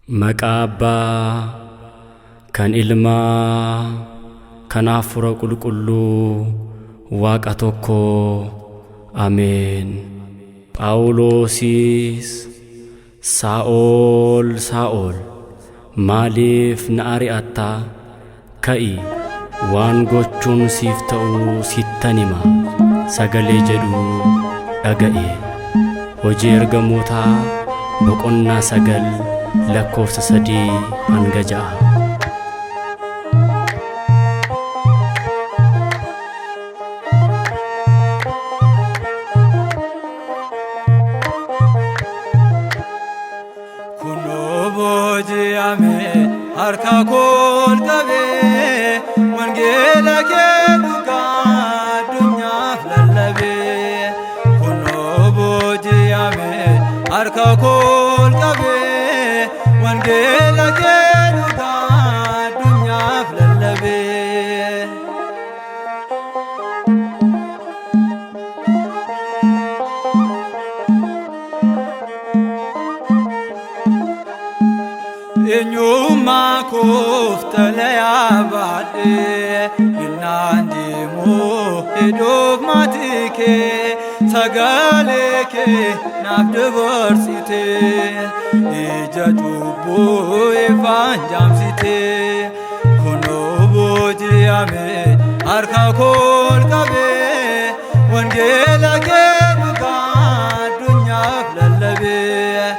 Maqaabba kan ilmaa kan hafuura qulqulluu Waaqa tokko Ameen. Phaawulosis Saa'ol Saa'ol maaliif na ari'atta? Ka'i waan gochuun siif ta'u sittan hima. Sagalee jedhu dhaga'e. Hojii ergamootaa boqonnaa 9 lakkoofsa 3 hanga 6. Harka kol qabee wangeela kee dhugaa addunyaaf lallabee kunoo booji'ame. Harka kol qabee wangeela kee dhugaa addunyaaf lallabee. Eenyummaa koof talayaa baadhee innaan deemuu hedoof maatii kee sagalee kee naaf dabarsitee ija cubbuu ifaan jaamsitee kunoo booji'ame. Harka kol qabee wangeela kee dhugaa addunyaaf lallabee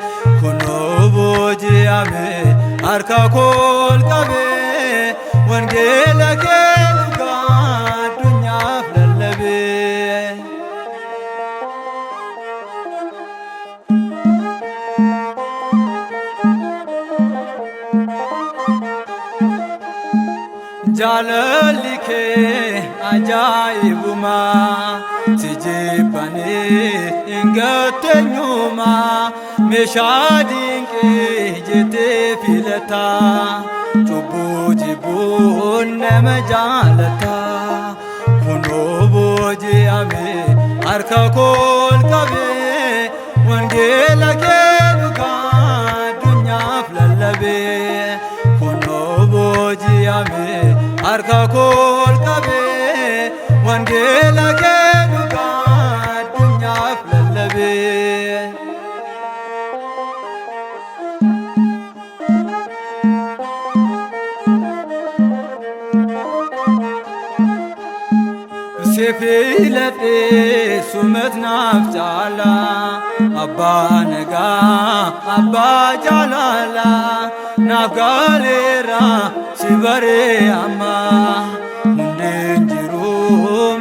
kunoo booji'ame. Harka kol qabee wangeela kee dhugaa addunyaaf lallabee. Jaalalli kee ajaa'ibumaa si jibbanii hin gatteenyumaa. Meeshaa dinqii jettee filataa cubbuu jibbuun nama jaalataa kunoo booji'ame. Harka kol qabee wangeela kee dhugaa addunyaaf lallabee kunoo booji'ame. Harka kol qabee wangeela kee dhugaa addunyaaf lallabee. Filatee sumet naaf jaala abbaa nagaa abbaa jaalala naaf gaaleera si baree amma hundeen jiru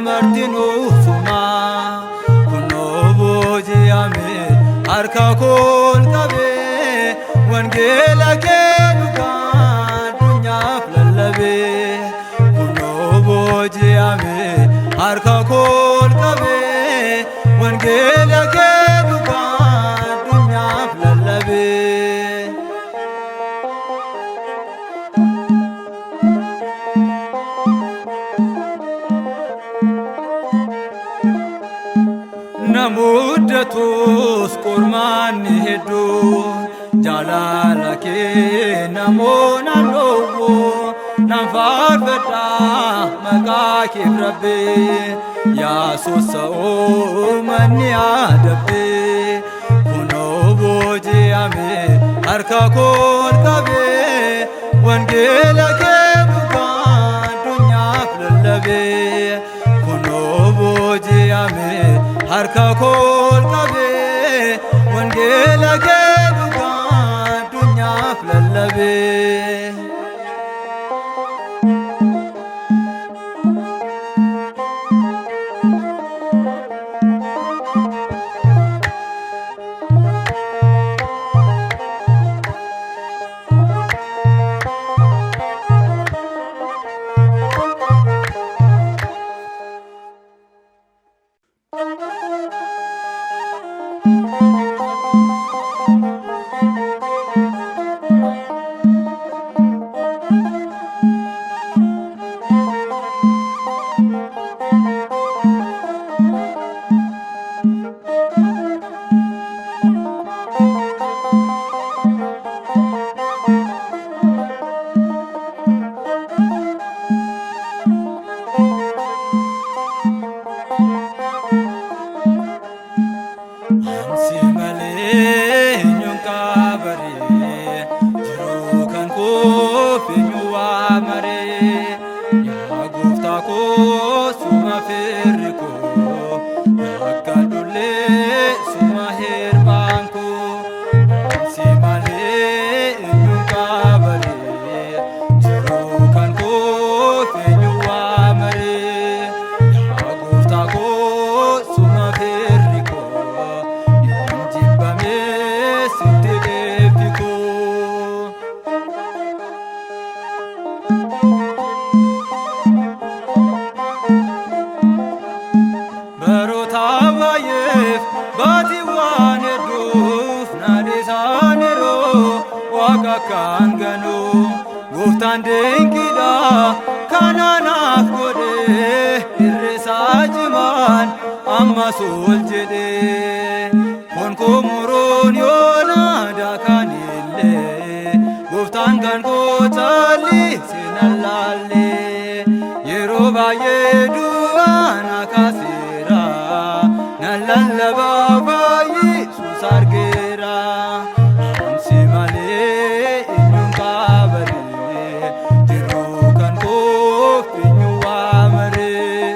martinuu suma kunoo booji'ame. Harka kol qabee wangeela kee dhugaa addunyaaf lallabee kunoo booji'ame. Harka kol qabee wangeela kee dhugaa addunyaaf lallabee. Namuddatus qormaanni hedduu jaalala kee namoonni dhowwuu nan faarfadhaa maqaa keef Rabbee yaa sossa'oo manni aadabbee kunoo booji'ame. Harka kol qabee wangeela kee dhugaa addunyaaf lallabee kunoo booji'ame. Harka kol qabee wangeela kee dhugaa addunyaaf lallabee. akkaan ganuu gooftaan dinqiidha kanaanaaf godhe irreesaa cimaan ammas ol jedhe konkoo muruun yoona daakanillee gooftaan kan kootalli seenan laalle yeroo baay'ee du'aan akaaseera nan lallabaa baay'isuus argeera ansi malee eenyuun qabaree jiruu kan koof eenyu waamaree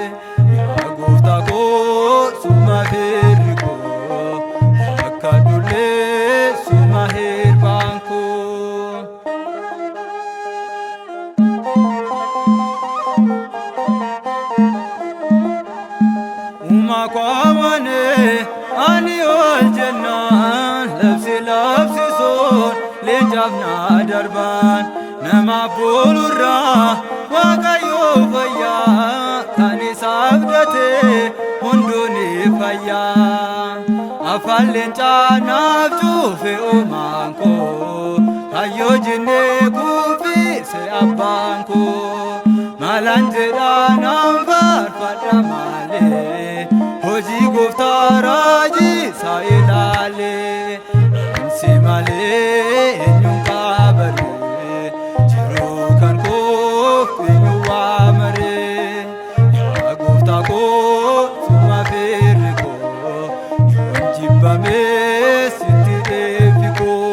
yaa gooftaa koo suma firri koo akka dullee suma hirbaan koo. Uma kwamane ani ol jennaan labsisuun leencaaf na darban nama boolurraa waaqayyoo fayyaa kan isa abdate hunduu ni fayyaa afaan leencaa naaf cuufe uumaan koo hayyoo jennee kuufise abbaan koo maalaan jedhaa naan faarfadha malee hojii gooftaa raajii isaa ilaalee ansi malee eenyuun qabaree jiruu kan koof eenyu waamaree yaa gooftaa koo suma firri koo yoon jibbamee sitti dheefi koo.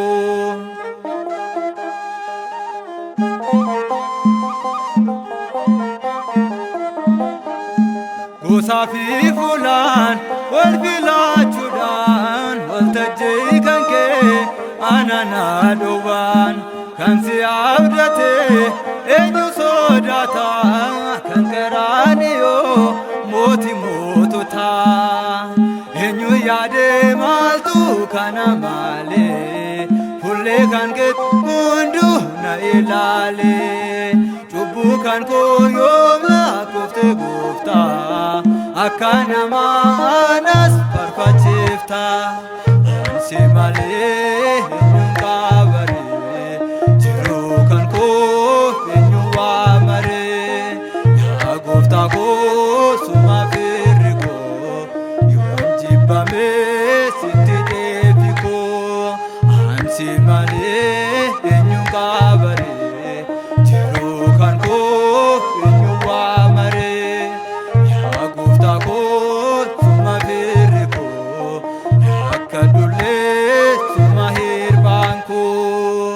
Gosaa fi fuulaan wal filaachuudhaan waltajjii kan kee ananaa dhowwaan kan si abdate eenyu sodaata kan qaraaniyoo mootii moototaa eenyu yaadee maaltu kana malee fullee kan kee hunduu na ilaalee cubbuu kan koo yoom lakkoofte gooftaa akka namaa anas farfachiifta ansi malee eenyuun qabaree jiruu kan koof eenyu waamaree yaa gooftaa koo suma firri koo yoon jibbamee sitti dheefi koo ansi malee eenyuun qabaree jiruu kan koof eenyu waamaree yaa gooftaa koo suma firri koo akka dullee suma hirbaan koo.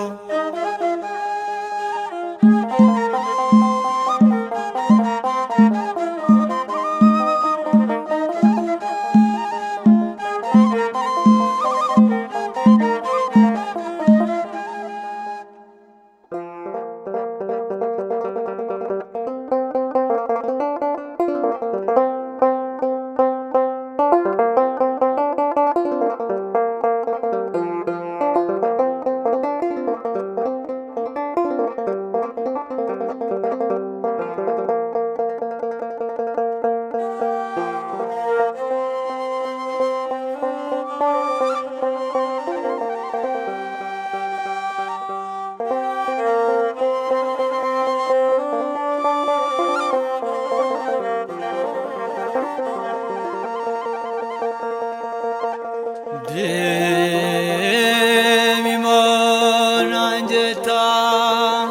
Deemi moonaan jettaa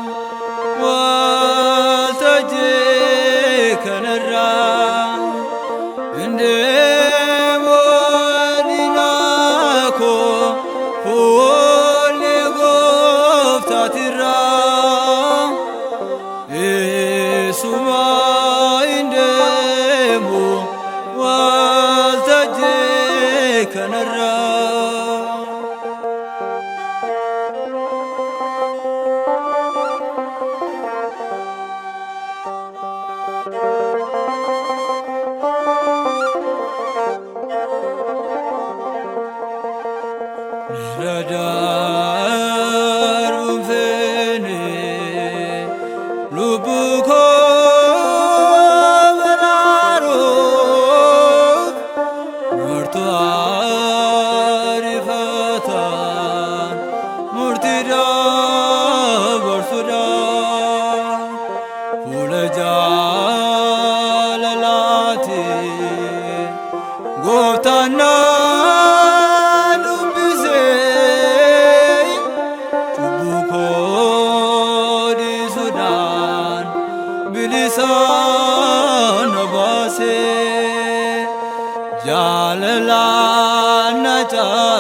waltajjii kanarraa indeemoon dinaa koo fuulli gooftaatirraa eessumaa indeemu waltajjii kanarraa.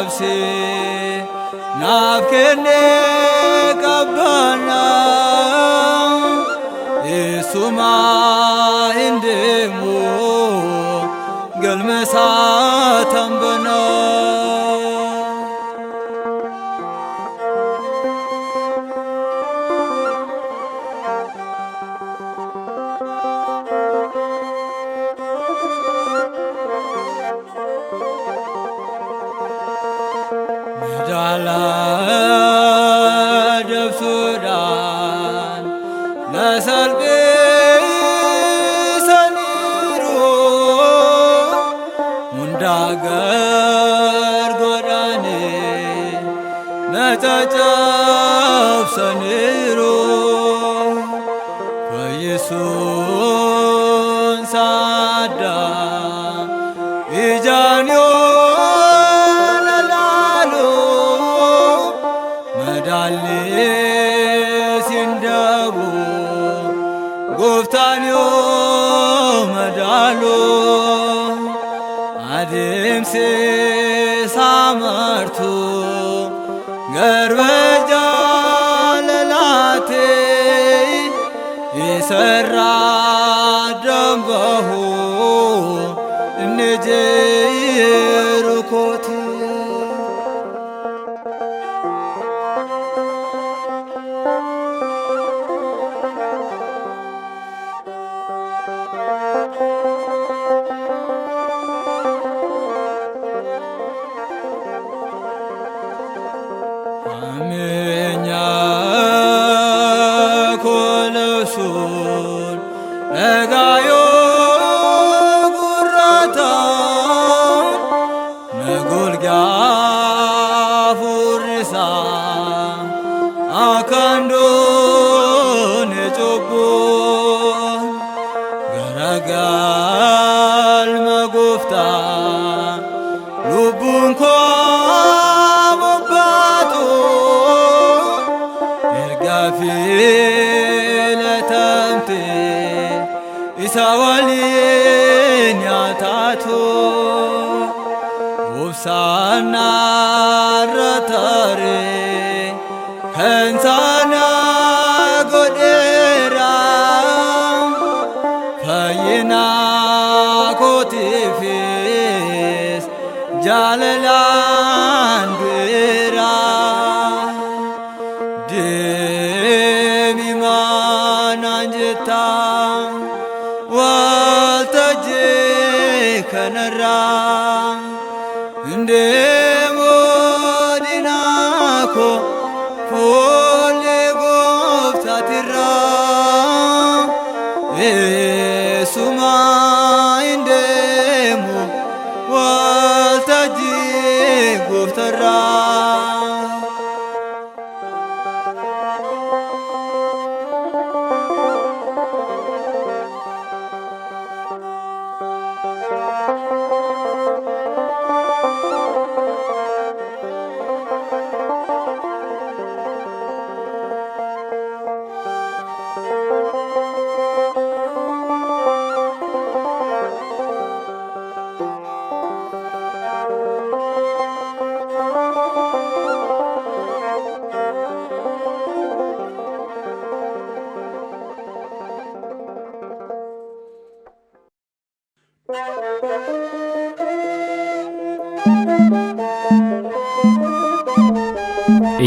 ነፍሴ ናፍኬኔ ቀባና ኢሱማ እንደሞ ገልመሳ ተንበና ዳላ ደብሱዳን ለሰልቤ ሰኒሩ ሙንዳገር ጎዳኔ ነጨጨብ ሰኒሩ ፈይሱን ሳዳ ኢጃንዮ ሲንደቡ ጎፍታንዮ መዳሎ አድምሴ ሳመርቱ ገርበጃ ለላቴ ይሰራ ደንበሁ እነጀሩኮት አሜኛ ኮለሱን ነጋዮ ጉራታ ነጎልጋ ፉሪሳ አካንዶ ነጮቦ ገረጋል መጎፍታ ሉቡንኮ ፊለተምቴ ኢሳዋሊን ያታቶ ውብሳና ረተሬ ከንሳና ጎዴራ ፈይና ኮቲፊስ ጃለላን ዱራ አንጀታ ዋልተጄ ከነራ እንደ ሞዲናኮ ፎሌ ጎፍታቲራ ኢሱማ እንደሞ ዋልተጄ ጎፍተራ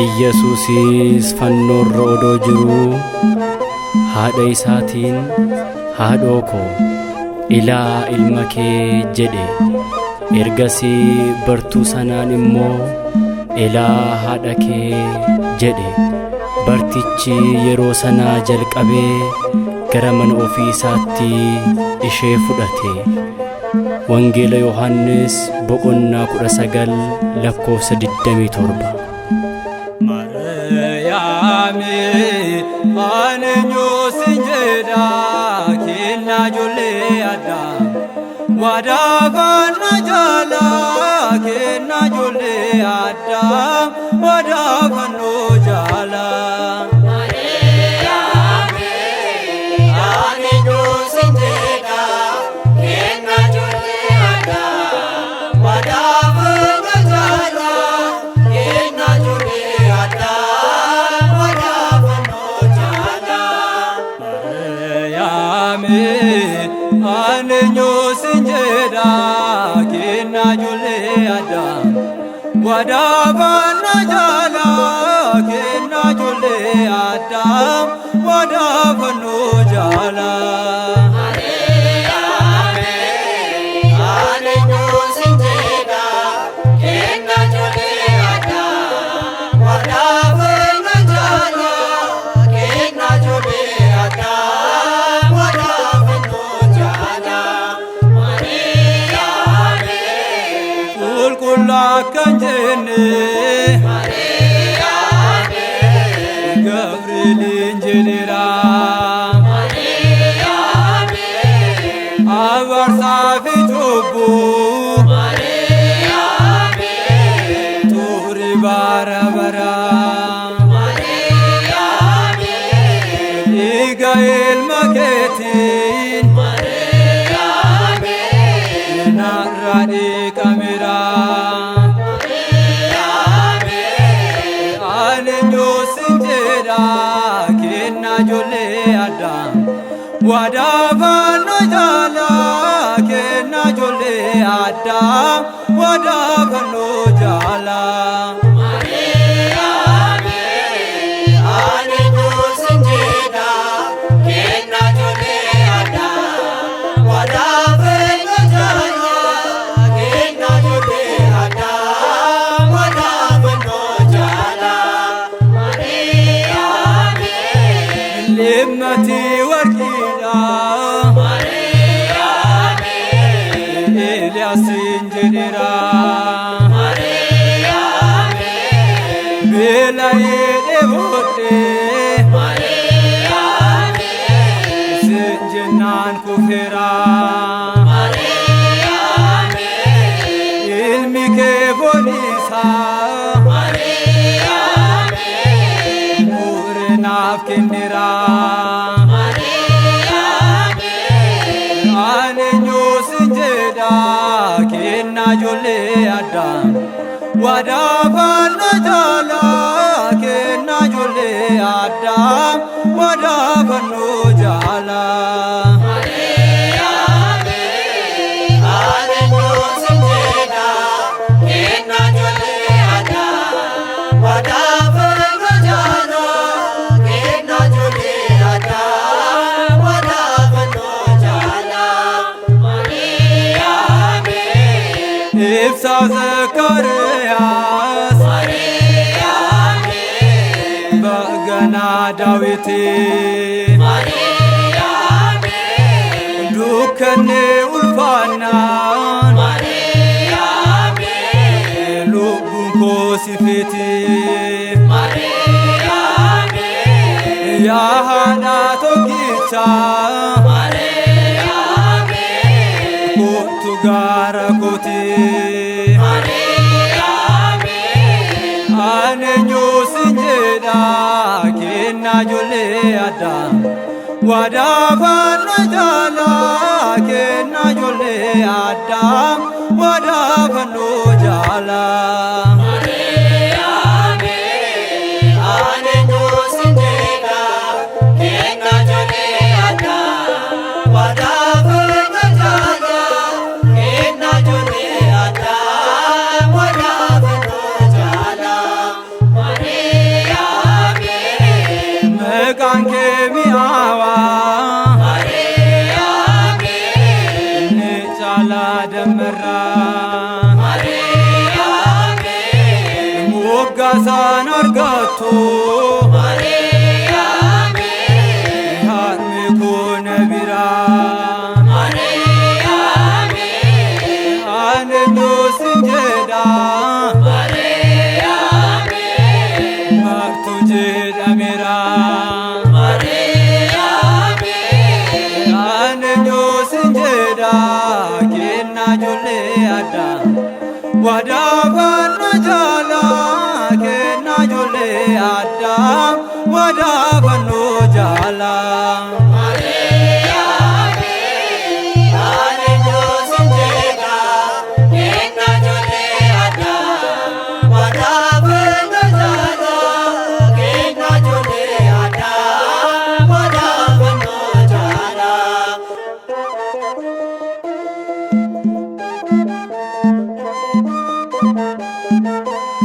ኢየሱሲስ ፈኖረ ኦዶ ጅሩ haadha isaatiin haadhoo koo ilaa ilma kee jedhe. Ergasii bartuu sanaan immoo ilaa haadha kee jedhe. Bartichi yeroo sanaa jalqabee gara mana ofii isaatti ishee fudhate. Wangeela Yohannis boqonnaa 19 lakkoofsa 27. Mariyaami anenyo sinjeda kinna jolle adda wada kanna jala kinna jolle adda wada kanno jala. Mariyaami anenyo sinjeda kinna jolle adda wada kanna jala wadafanno jala kenna jolle Adam wadafanno jala kanjene Mariame Gabriel injilira Mariame avarsa fitubu Mariame turi barabara Mariame igael maketin Mariame naradi kamera jolle Adam wadafanno jala kenna jolle Adam wadafanno jala Mariame ane dosinjeda kenna jolle Adam wadafanno jala kenna jolle Adam wadafanno jala lemati warkida Mariame Elias injinira Mariame belaye devote Mariame sinjinan kufera Mariame ilmi ke bonisa Mariame murenaf kendira jolle Adam wadafanno jala kenna jolle Adam wadafanno jala Mariame ane dosinjeda kenna jolle Adam wadafanno jala kenna jolle Adam wadafanno jala Ifsa Zakarias Mariame bagana Dawiti Mariame dukkane ulfana Mariame lubbun ko sifiti Mariame ya hada tokkicha Mariame kottu gara koti jolle Adam wadafanno jala kenna jolle Adam wadafanno jala Mariame ane dosinjeda kenna jolle Adam wadafanno jala kenna jolle Adam wadafanno jala kanke miawa Mariame ne chala damra Mariame mugasan argato Mariame harme ko nabira Mariame ane dosinjeda Mariame maktuje damira jolle Adam wadafanno jala kenna jolle Adam wadafanno jala Mariame ane dosinjeda kenna jolle Adam wadafanno jala kenna jolle Adam wadafanno jala Thank you.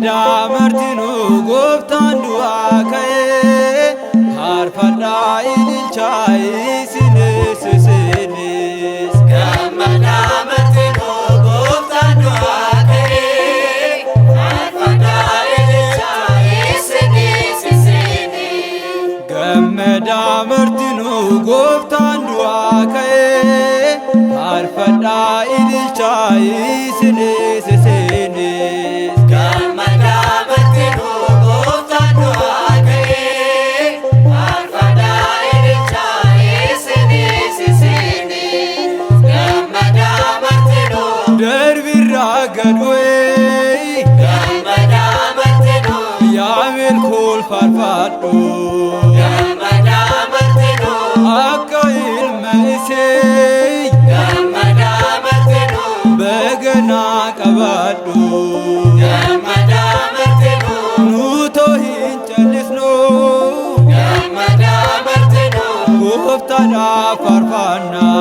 Gammada martinuu gooftaan du'aa ka'ee faarfadhaa ililchaa isinis isinis. Gammada martinuu gooftaan du'aa ka'ee faarfadhaa ililchaa isinis isinis. Gammada martinuu gooftaan du'aa ka'ee faarfadhaa ililchaa isinis isinis. Gammada martinuu gooftaan du'aa ka'ee faarfadhaa ililchaa isinis isinis. Gammada martinuu. Darbirraa gad bu'ee Gammada martinuu. yaamil kul faarfadhu Gammada martinuu. akka ilma isee Gammada martinuu. beeganaa qabadhu. Gammada martinuu. Nutoo hin callisnu Gammada martinuu. gooftaadhaaf faarfannaa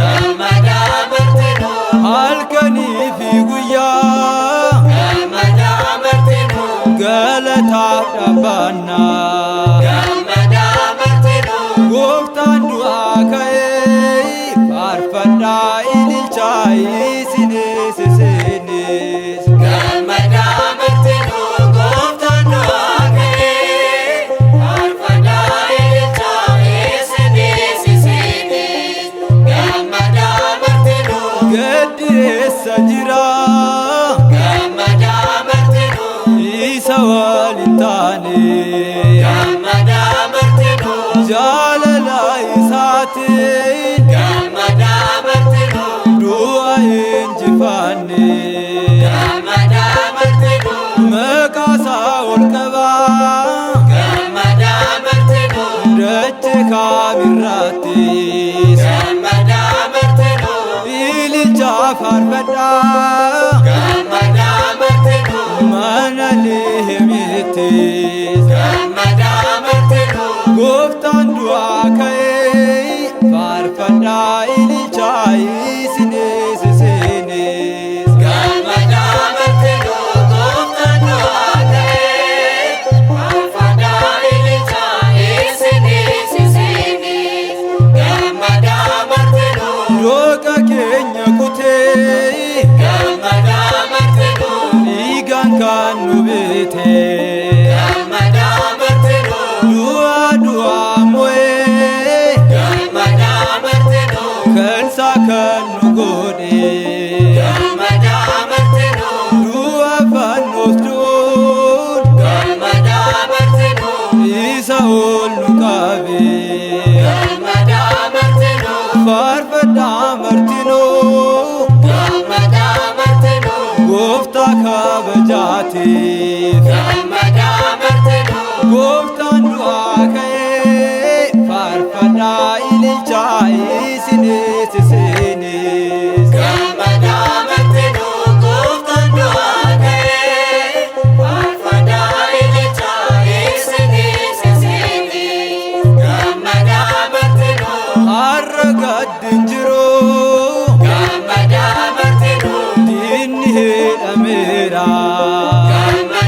Gammada martinuu. halkanii fi guyyaa Gammada martinuu. galataaf dhaabbannaa. Gammada martinuu. Gooftaan du'aa ka'ee faarfadhaa ililchaa isinis isinis. Gammada martinuu gooftaan du'aa ka'ee faarfadhaa ililchaa isinis isinis. Gammada martinuu. Gaddi eessa jira Gammada martinuu. isa waliin taane Gammada martinuu. jaalala isaatiin Gammada martinuu. du'a injifanne Gammada martinuu. maqaasaa ol qabaa Gammada martinuu. dachee kaamirrattis Gammada martinuu. ililchaa faarfadhaa Gammada martinuu. mana Leheemittis. Gammada martinuu. Gooftaan du'aa ka'ee faarfadhaa ililchaa isinis isinis. Gammada martinuu gooftaan du'aa ka'ee faarfadhaa ililchaa isinis isinis. Gammada martinuu. Dooqa keenya kutee Gammada martinuu. dhiigaan kan nu beete Gammada martinuu. du'aa mo'ee Gammada martinuu. kan isaa kan nu godhe Gammada martinuu. du'a fannoos du'uun Gammada martinuu. isa ol nu qabe. Gammada martinuu. Faarfadhaa martinuu Gammada martinuu. gooftaa kabajaatiif. Gammada martinuu. Gooftaan du'aa ka'ee faarfadhaa ililchaa isinis isinis. Gammada martinuu gooftaan du'aa ka'ee faarfadhaa ililchaa isinis isinis. Gammada martinuu. Har'a gaddin jiru Gammada martinuu. diinni hidhameera. Gammada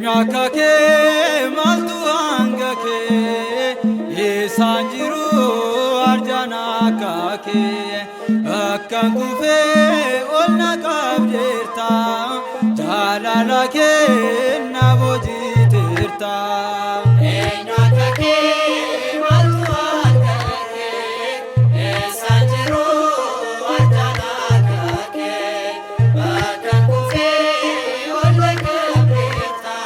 eenyu akka kee maaltu hanga kee eessaan jiru arjaan akka kee akkan kufee ol na qabdeerta jaalala kee na boojiteerta. Eenyu akka kee maaltu hanga kee eessaan jiru arjaan akka kee akkan kufee ol na qabdeerta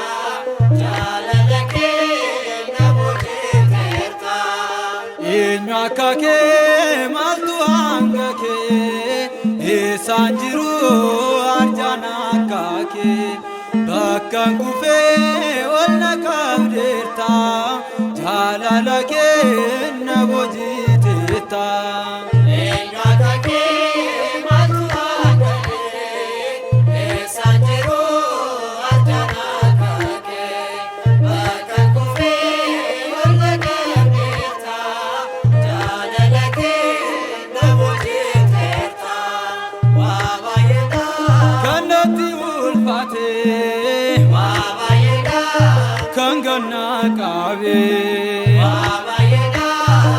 jaalala kee na boojiteerta. Eenyu akka kee maaltu hanga kee eessaan jiru arjaan akka kee bakkan kufee ol na qabdeerta jaalala kee na boojiteerta. Eenyu akka kee maaltu hanga kee eessaan jiru arjaan akka kee bakkan kufee ol na qabdeerta jaalala kee na boojiteerta. Waa baay'eedha Kan natti ulfaate waa baay'eedha kan gannaa qabee waa baay'eedha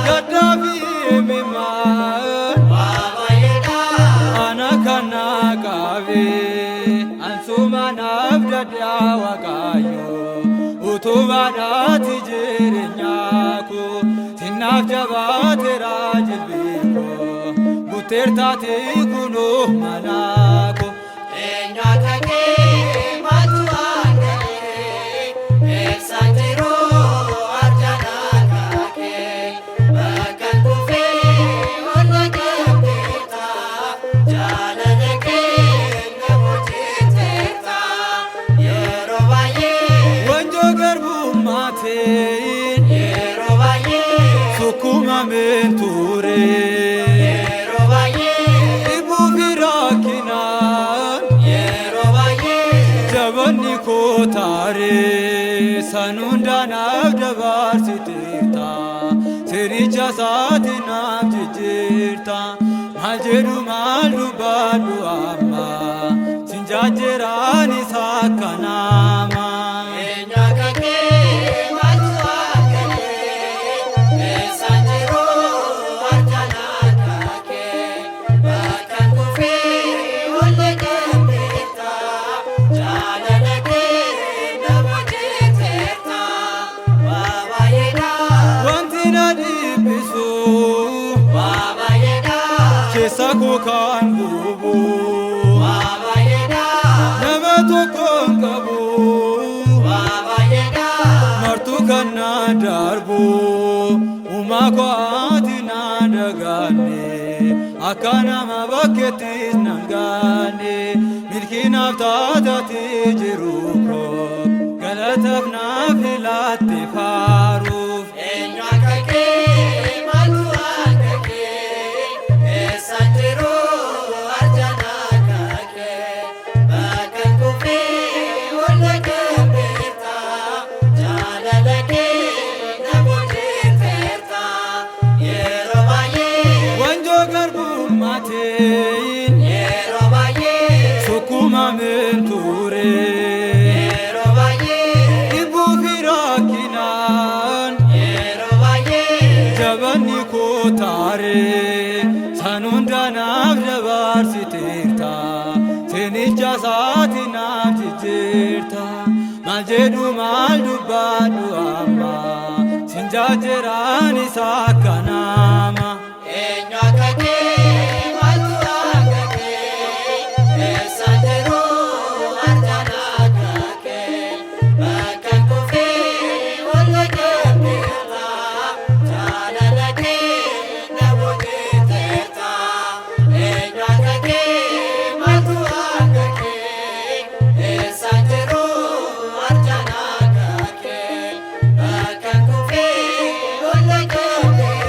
gaddaa fi imimmaan waa baay'eedha ana kannaa qabee ansuma naaf dadhaa waaqayyo utubaadhaati jireenyaa koo sinnaaf jabaateera jilbii koo butteertaati kunoo manaa koo. Eenyu akka kee maaltu hanga kee eessaan jiru arjaan akka kee bakkan kufee ol na qabdeerta jaalala kee na boojiteerta. Yeroo baay'ee Wanjoo garbummaatiin yeroo baay'ee sukkumameen ture yeroo baay'ee dhibuu fi rakkinaan yeroo baay'ee jabanni koo taaree san hundaanaaf dabarsiteerta siricha isaati naaf jijjiirta maal jedhu maal dubbadhu amma sin jajjeeraan isa akka namaa. Eenyu akka kee maaltu hanga kee eessaan jiru arjaan akka kee bakkan kufee ol na qabdeerta jaalala kee na boojiteerta. Waa baay'eedha Wanti na dhiphisu waa baay'eedha keessa koo kan gubu waa baay'eedha nama tokkoon qabu waa baay'eedha martuu kan na darbu uumaa koo ati na dagaanne akka nama bakkeettis nan gaanne milkii naaf taatati jiru koo galataaf naaf filaatte faaruuf. Eenyu akka kee maaltu hanga kee eessaan jiru arjaan akka kee bakkan kufee ol na qabdeerta jaalala kee na boojiteerta. Yeroo baay'ee Wanjoo garbummaatiin yeroo baay'ee sukkumameen ture yeroo baay'ee dhibuu fi rakkinaan yeroo baay'ee jabanni koo taaree san hundaanaaf dabarsiteerta sinicha isaati naaf jijjiirta maal jedhu maal dubbadhu amma sin jajjeeraan isa akka namaa. Eenyu akka kee maaltu hanga kee eessaan jiru arjaan akka kee bakkan kufee ol na qabdeerta jaalala kee na boojiteerta. Eenyu akka kee maaltu hanga kee eessaan jiru arjaan akka kee bakkan kufee ol na qabdeerta.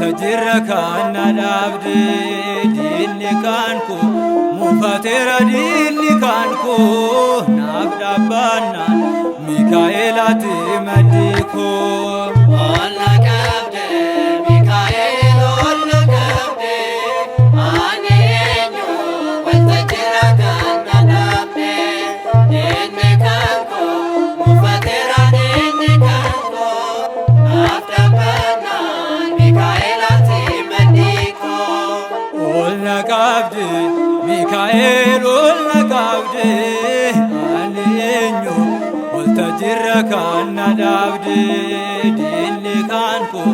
waltajjiirra kan na dhaabde diinni kan koo mufateera diinni kan koo naaf dhaabbannaan Mikaa'elaati maddi koo. Ol na qabde Mikaa'el ol na qabde ani eenyu waltajjiirra kan na dhaabde diinni kan koo mufateera diinni kan koo naaf dhaabbannaan Mikaa'elaati maddi koo. Ol na qabde Mikaa'el ol na qabde ani eenyu waltajjiirra kan na dhaabde diinni kan koo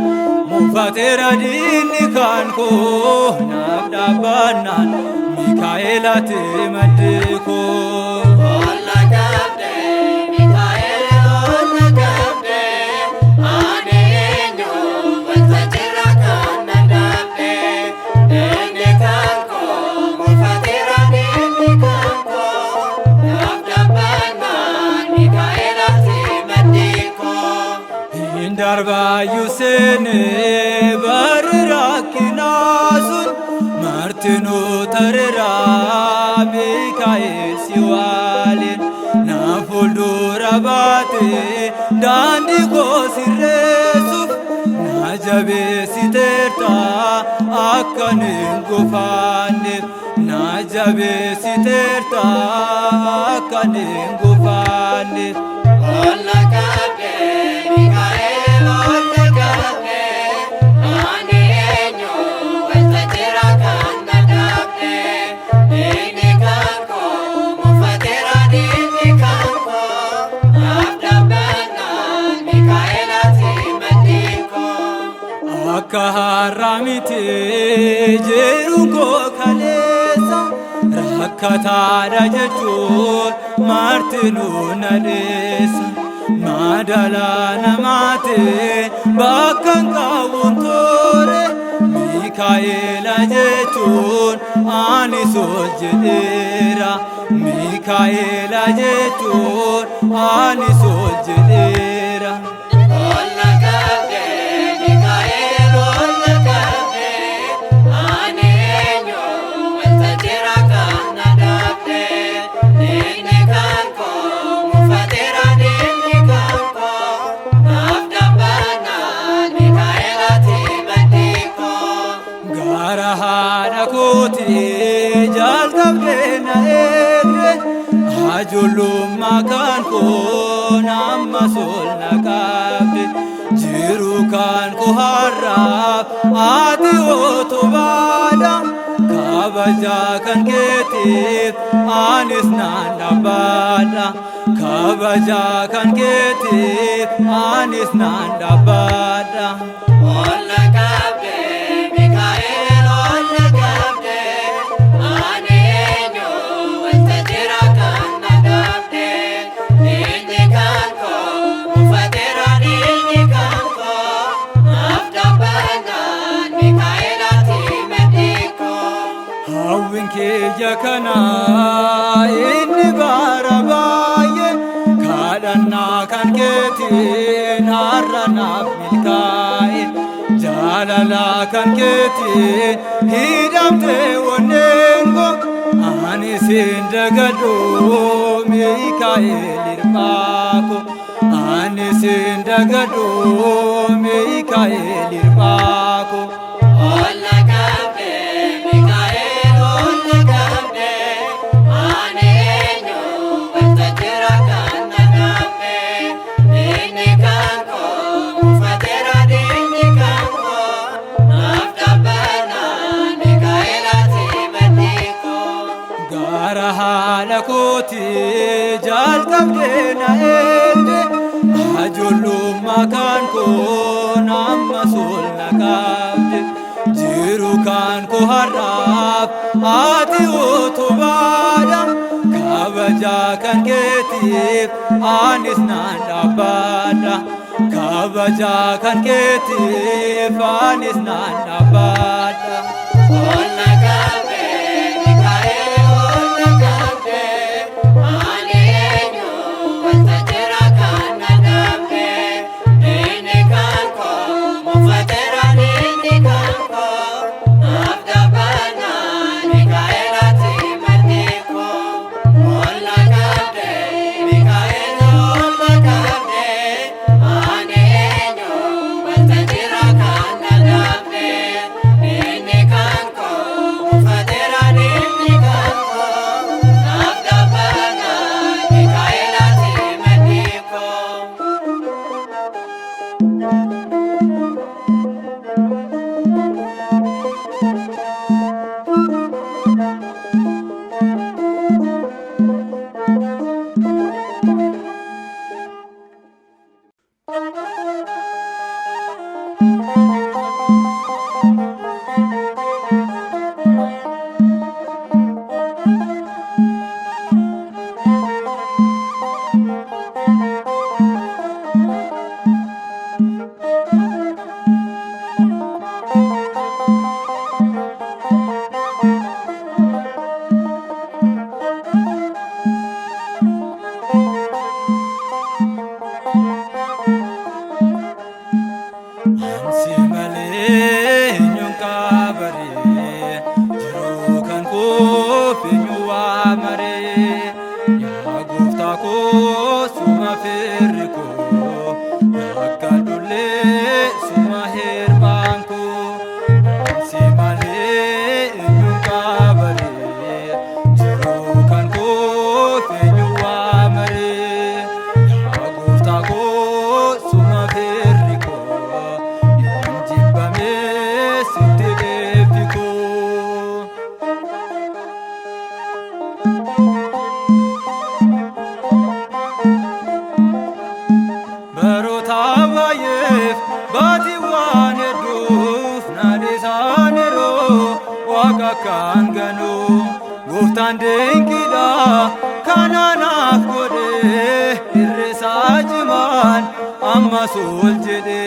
mufateera diinni kan koo naaf dhaabbannaan Mikaa'elaati maddi koo. Ol na qabde Mikaa'el ol na qabde ani eenyu waltajjiirra kan na dhaabde diinni kan koo mufateera diinni kan koo naaf dhaabbannaan Mikaa'elaati maddi koo. Hin darbaayyuu seenee barri rakkinaa sun martinuu tareeraa Mikaa'el si waliin na fuuldura baatee daandii koo sirreessuuf na jabeessiteerta akkan hin gufanneef na jabeessiteerta akkan hin gufanneef. Ol na qabde Mikaa'el ol na qabde ani eenyu waltajjiirra kan na dhaabde diinni kan koo mufateera diinni kan koo naaf dhaabbannaan Mikaa'elaati maddi koo. Akka har'a miti jiruun koo kaleessa rakkataadha jechuun martinuu na dheessa madala namaate bakka hin qabuun toore Mikaa'ela jechuun anis ol jedheera Mikaa'ela jechuun anis ol jedheera. Ol na qabde Mikaa'el ol na qabde ani eenyu waltajjiirra kan na dhaabde diinni kan koo mufateera diinni kan koo naaf dhaabbannaan Mikaa'elaati maddi koo. Gara haadha kootii jalqabdee na eegde ijoollummaa kan koo ammas ol na qabde jiru kan koo har'aaf ati otobaadha kabaja kan keetiif anis nan dhaabbadha kabaja kan keetiif anis nan dhaabbadha. Ol na qabde Mikaa'el ol na qabde ani eenyu waltajjiirra kan na dhaabde diinni kan koo mufateera diinni kan koo naaf dhaabbannaan Mikaa'elaati maddi koo. Hawwiin kiyya kana inni bara baay'ee kadhannaa kan keetiin har'a naaf milkaa'e jaalala kan keetiin hidhamtee onneen koo ani sin dagadhu Mikaa'el hirphaa koo ani sin dagadhu Mikaa'el hirphaa koo. Ol na qabde Mikaa'el ol na qabde ani eenyu waltajjiirra kan na dhaabde diinni kan koo mufateera diinni kan koo naaf dhaabbannaan Mikaa'elaati maddi koo. Gara haadha kootii jalqabdee na eegde ijoollummaa kan koo ammas ol na qabde jiru kan koo har'aaf ati otobaadha kabaja kan keetiif anis nan dhaabbadha kabaja kan keetiif anis nan dhaabbadha. Ol na qabde Mikaa'el ol na qabde ani eenyu waltajjiirra kan na dhaabde diinni kan koo mufateera diinni kan akkaan ganuu gooftaan dinqiidha kanaanaaf godhe irrisaa cimaan ammas ol jedhe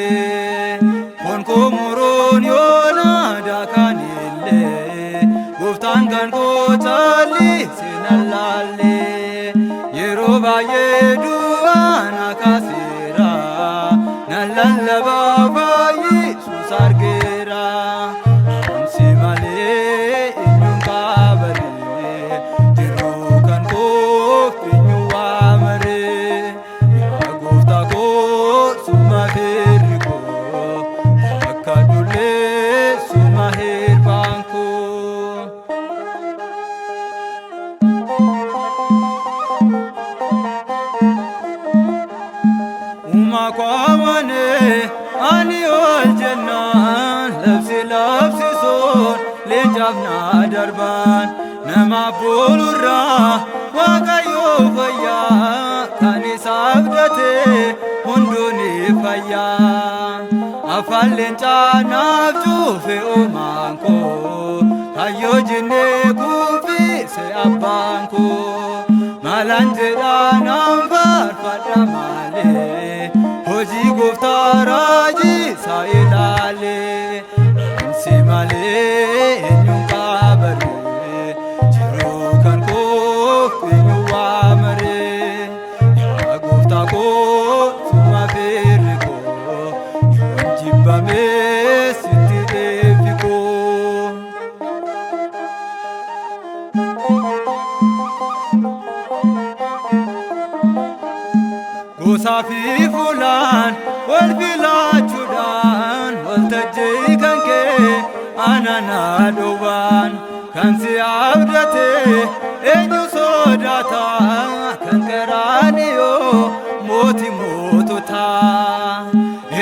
konkoo muruun yoona daakanillee gooftaan kan gootalli seenan laalle yeroo baay'ee du'aan akaaseera nan lallabaa fayyisuus argeera amsi malee eenyuun qabaree jiruu kan koof eenyu waamaree yaa gooftaa koo summa firri koo akka dullee summa hirbaan koo. Umakwamane ani ol jennaan labsisuun leencaaf na darbaan nama boolurraa waaqayyoo fayyaa kan isa abdate hunduun fayyaa afaan leencaa naaf cufe uumaan koo kayyoo jennee kuufise abbaan koo maalaan jedhaan faarfadha malee hojii gooftaa raajii isaa ilaalee amsi malee eenyuun qabaree jiruu kan koof eenyu waamaree yaa gooftaa koo summa firri koo yoon jibbamee sitti deebi koo. Gosaa fi fuulaan wal filaachuudhaan waltajjii kan kee ananaa dhowwaan kan si abdate eenyu sodaata kan qaraaniyoo mootii moototaa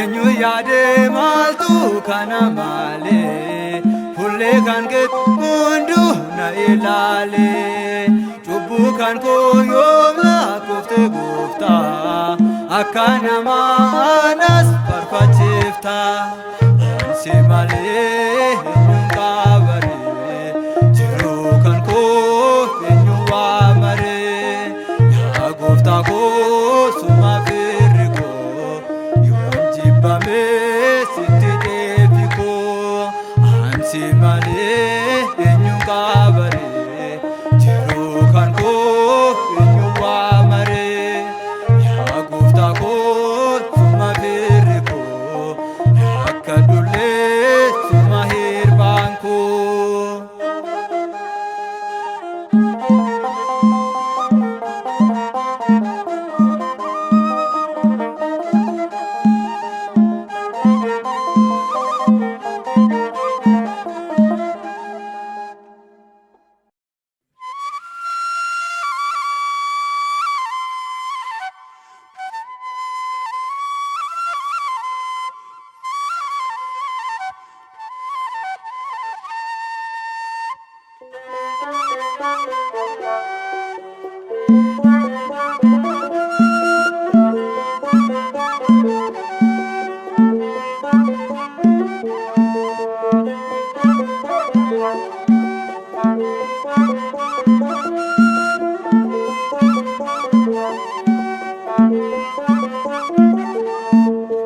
eenyu yaadee maaltu kana malee fullee kan kee hunduu na ilaalee cubbuu kan koo yoom lakkoofte gooftaa akka namaa anas farfachiifta ansi malee eenyuun qabaree jiruu kan koof eenyu waamaree yaa gooftaa koo summa firri koo yoon jibbamee sitti deebi koo ansi malee eenyuun qabaree jiruu kan koof eenyu waamaree yaa gooftaa koo summa firri koo akka dullee summa hirbaan koo.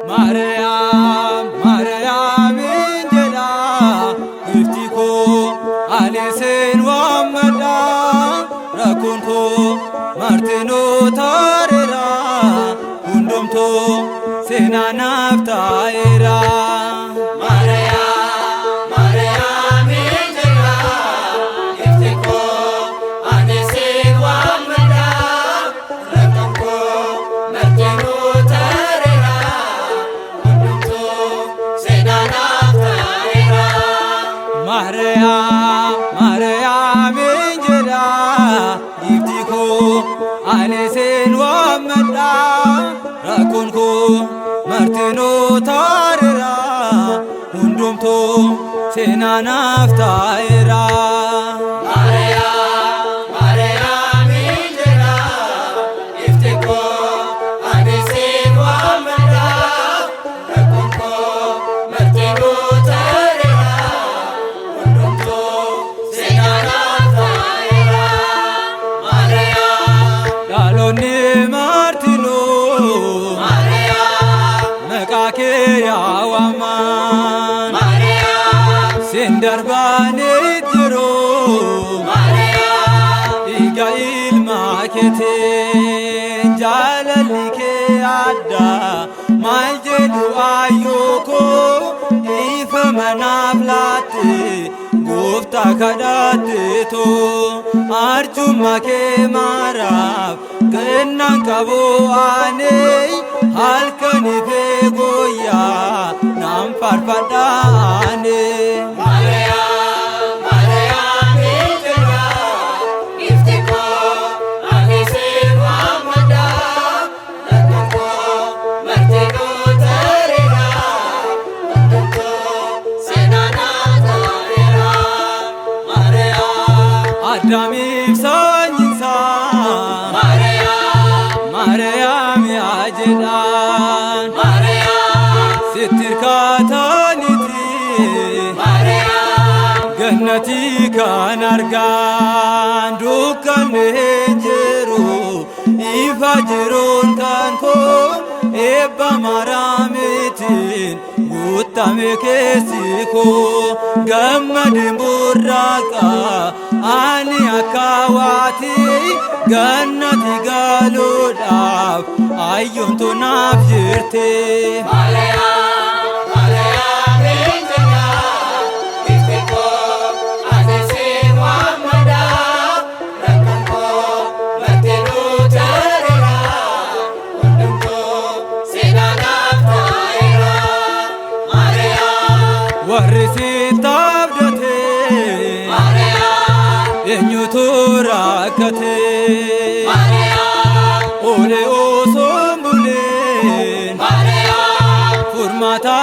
Maariyaam Maariyaamiin jedha ifti koo ani seen waammadha rakkoon koo martinoo taareera hundumtuu seenaa naaf taa'eera. Maariyaamiin jedha ifti koo ani seen waammadha rakkoon koo martinoo taareera hundumtuu seenaa naaf taa'eera. Indarbaanee jiruu dhiiga ilmaa keetiin jaalalli kee addaa maal jedhu ayyoo koo ifa manaaf laatte gooftaa kadhatte too arjummaa kee maaraaf kennaan qabu aanee halkanii fee guyyaa naan faarfadhaane. Addaamiif sanyiinsaa Maariyaam yaa jedhaan sitti hirkataniiti gannatii kan argaan dukkanni hin jiru ifa jiruun kan koo eebba Maariyaamiitiin guutame keessi koo gammadeen burraaqa ani akka waatii gannati galuudhaaf ayyoontu naaf jirte. Warri sittaaf datee eenyutu rakkatee olee osoo buleen furmaata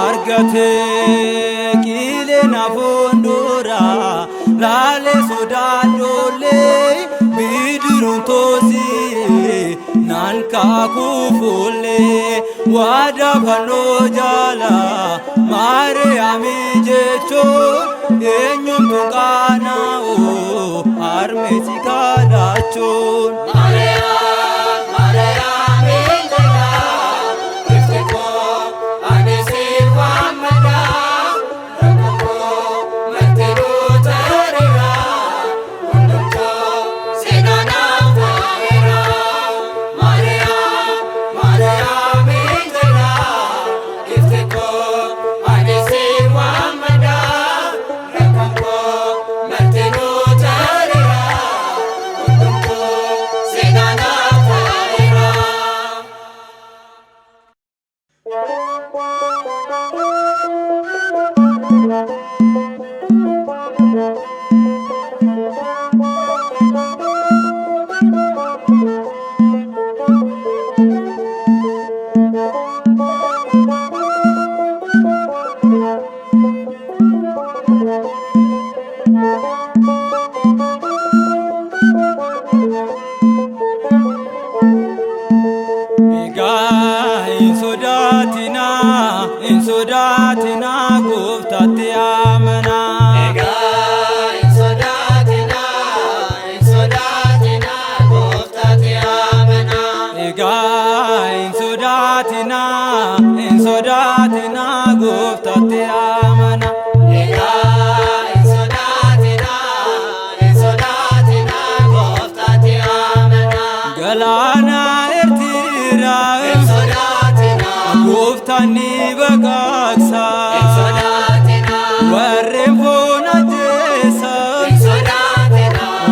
argatee qileen hafuun duraa laalee sodaadhoollee bidiruun toosii naan kaakuu fuullee waadaa fannoo jaalaa Maariyaami jechuun eenyuun qaana'oo harmeesi kadhachuun. Hin sodaatinaa gooftaatti amanaa. Hin sodaatinaa gooftaatti amanaa. Hin sodaatinaa gooftaatti amanaa. Hin sodaatinaa gooftaatti amanaa. Galaana Eertiraa gooftaan ni baqaqsa. Warreen foon ajjeesa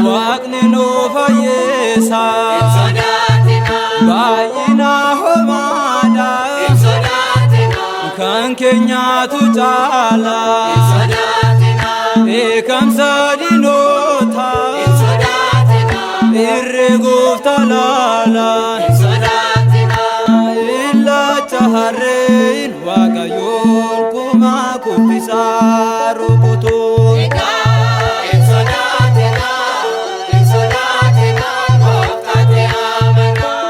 waaqni nu fayyisa. Baay'ina homaadha kan keenyaatu caala. Beekamsa diinota irree gooftaa laala. Harreen waaqayyoon kumaa kuffisaa rukutuu. Hin sodaatinaa gooftaatti amanaa.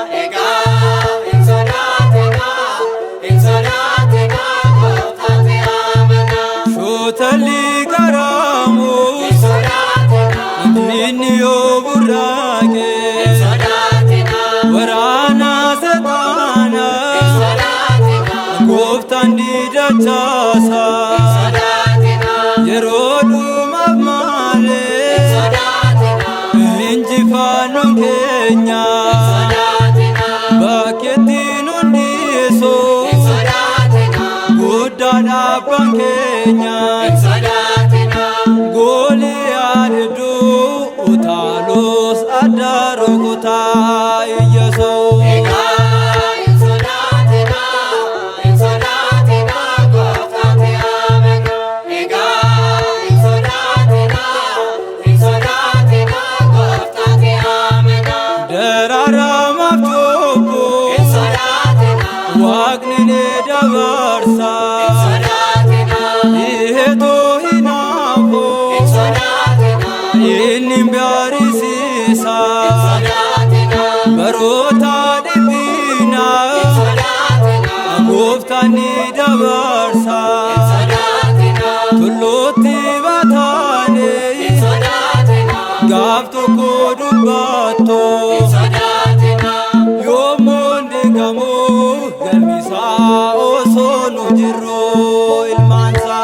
Hin sodaatinaa gooftaatti amanaa. Shootalli garaamoo diinni yoo burraaqe waraana seexaanaa gooftaan ni dachaasa yeroo naannoon keenya bakkettiin hundisu guddaadha abbaan keenya Goliyaad hedduu utaalus adda rukutaa Yesuus. Goftani dabarsa tulluutti baataane gaaf tokko dubbatto yoommoon deegamu galmisaa osoo nu jirru ilmaansa.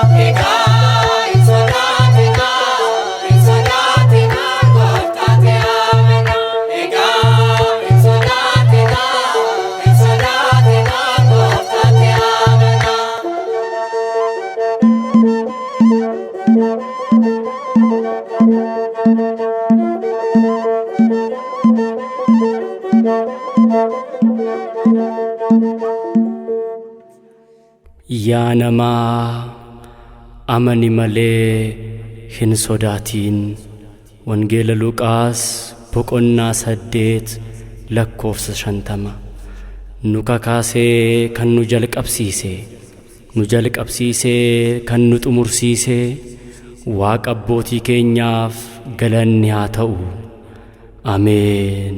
Yaa namaa amani malee hin sodaatin. Wangeela Luqaas boqonnaa 8 lakkoofsa 50. Nu kakaasee kan nu jalqabsiisee kan nu xumursiisee Waaqa abbootii keenyaaf galanni haa ta'u. Ameen.